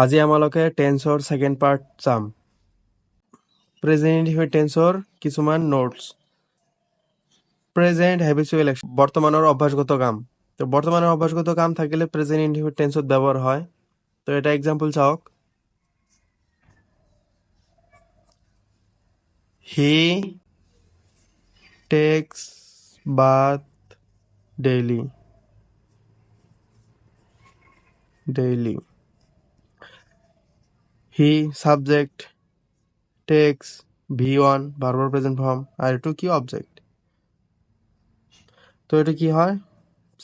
আজি আমালোকে টেন্সৰ second part চাম। প্ৰেজেণ্ট ইনডিফিনিট টেন্সৰ কিছুমান নোটছ। প্ৰেজেণ্ট হেবিচুৱেল একশ্যন, বৰ্তমানৰ অভ্যাসগত কাম। তো বৰ্তমানৰ অভ্যাসগত কাম থাকিলে প্ৰেজেণ্ট ইনডিফিনিট টেন্সত ব্যৱহাৰ হয়। তো এটা এক্সাম্পল চাওক। He takes bath daily. He subject, takes V1 ভাৰ্বৰ প্ৰেজেন্ট ফৰ্ম আৰু এইটো কি অবজেক্ট। তো এইটো কি হয়,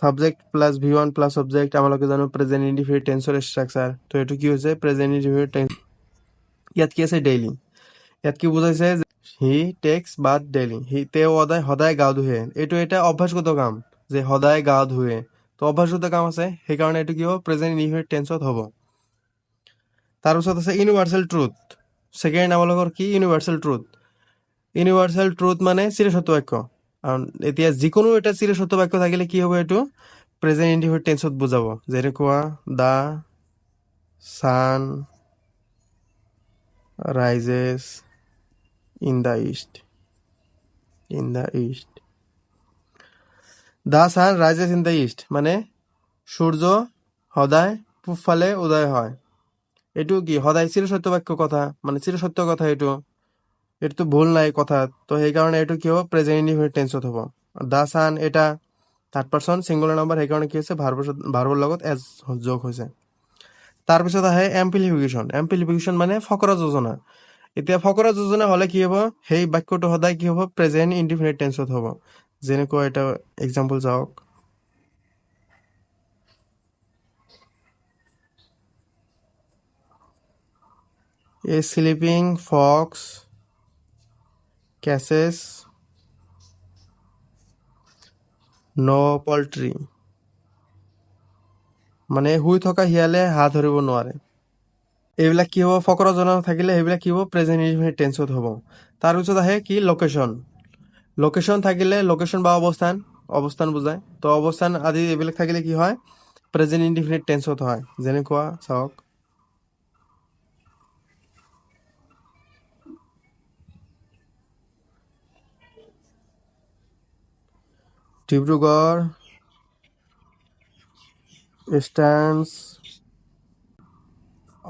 subject plus V1 plus object. আমালোকে জানো প্ৰেজেন্ট ইনডিফিনিট টেন্সৰ ষ্ট্ৰাকচাৰ। তো এইটো কি হৈছে প্ৰেজেন্ট ইনডিফিনিট টেন্স। ইয়াত কি আছে ডেইলি। ইয়াত কি বুজাইছে হি টেক্স বাথ ডেইলি, তেওঁ সদায় গা ধুৱে। এইটো এটা অভ্যাসগত কাম যে সদায় গা ধুৱে। তো অভ্যাসগত কাম আছে, সেইকাৰণে এইটো কি হ'ব প্ৰেজেন্ট ইনডিফিনিট টেন্সত হ'ব। তাৰপিছত আছে ইউনিভাৰ্চেল ট্ৰুথ। ছেকেণ্ড আমালোকৰ কি ইউনিভাৰ্চেল ট্ৰুথ। ইউনিভাৰ্চেল ট্ৰুথ মানে চিৰসত্য বাক্য। এতিয়া যিকোনো এটা চিৰসত্য বাক্য থাকিলে কি হ'ব, এইটো প্ৰেজেন্ট ইনডিফিনিট টেন্সত বুজাব। যেনেকুৱা the sun rises in the east. The sun rises in the east মানে সূর্য সদায় পূব ফালে উদয় হয়। এইটো কি সদায় চিৰসত্য বাক্য কথা, মানে চিৰসত্য কথা। এইটো ভুল নাই কথা। তো সেইকাৰণে এইটো কি হ'ব প্ৰেজেন্ট ইনডিফিনিট টেন্সত হ'ব। দা সান এটা থাৰ্ড পাৰ্চন ছিংগুলাৰ নাম্বাৰ, সেইকাৰণে কি হৈছে ভাৰ্বৰ লগত এজ যোগ হৈছে। তাৰপিছত আহে এম্পলিফিকেশ্যন। এম্পলিফিকেশ্যন মানে ফকৰা যোজনা। এতিয়া ফকৰা যোজনা হ'লে কি হ'ব, সেই বাক্যটো সদায় কি হ'ব প্ৰেজেন্ট ইনডিফিনিট টেন্সত হ'ব। যেনেকুৱা এটা এক্সাম্পল চাওক। A sleeping fox catches no poultry, মানে শুই থকা শিয়ালে হাঁহ ধৰিব নোৱাৰে। এইবিলাক কি হ'ব ফকৰা যোজনা থাকিলে সেইবিলাক কি হ'ব প্ৰেজেন্ট ইনডিফিনিট টেন্সত হ'ব। তাৰপিছত আহে কি লোকেশ্যন। লোকেশ্যন থাকিলে লোকেশ্যন বা অৱস্থান বুজায়। তো অৱস্থান আদি এইবিলাক থাকিলে কি হয় প্ৰেজেন্ট ইনডিফিনিট টেন্সত হয়। যেনেকুৱা চাওক Dibrugarh stands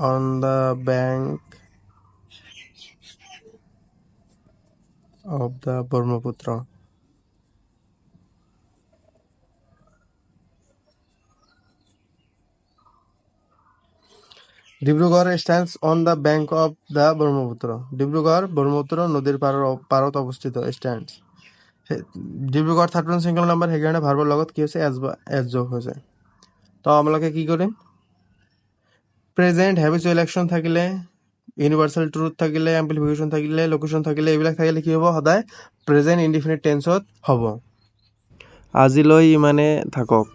on the bank of the Brahmaputra. Dibrugarh stands on the bank of the Brahmaputra. Dibrugarh Brahmaputra নদীৰ পাৰত অৱস্থিত stands। Dibrugarh third person singular number, সেইকাৰণে ভাৰ্বৰ লগত কি হৈছে এজ যোগ হৈছে। তো আমালোকে কি কৰিম, প্ৰেজেন্ট হেবিচুৱেল একশ্যন থাকিলে, ইউনিভাৰ্চেল ট্ৰুথ থাকিলে, এম্পলিফিকেশ্যন থাকিলে, লোকেশ্যন থাকিলে, এইবিলাক থাকিলে কি হ'ব সদায় প্ৰেজেন্ট ইনডিফিনিট টেন্সত হ'ব। আজিলৈ ইমানে থাকক।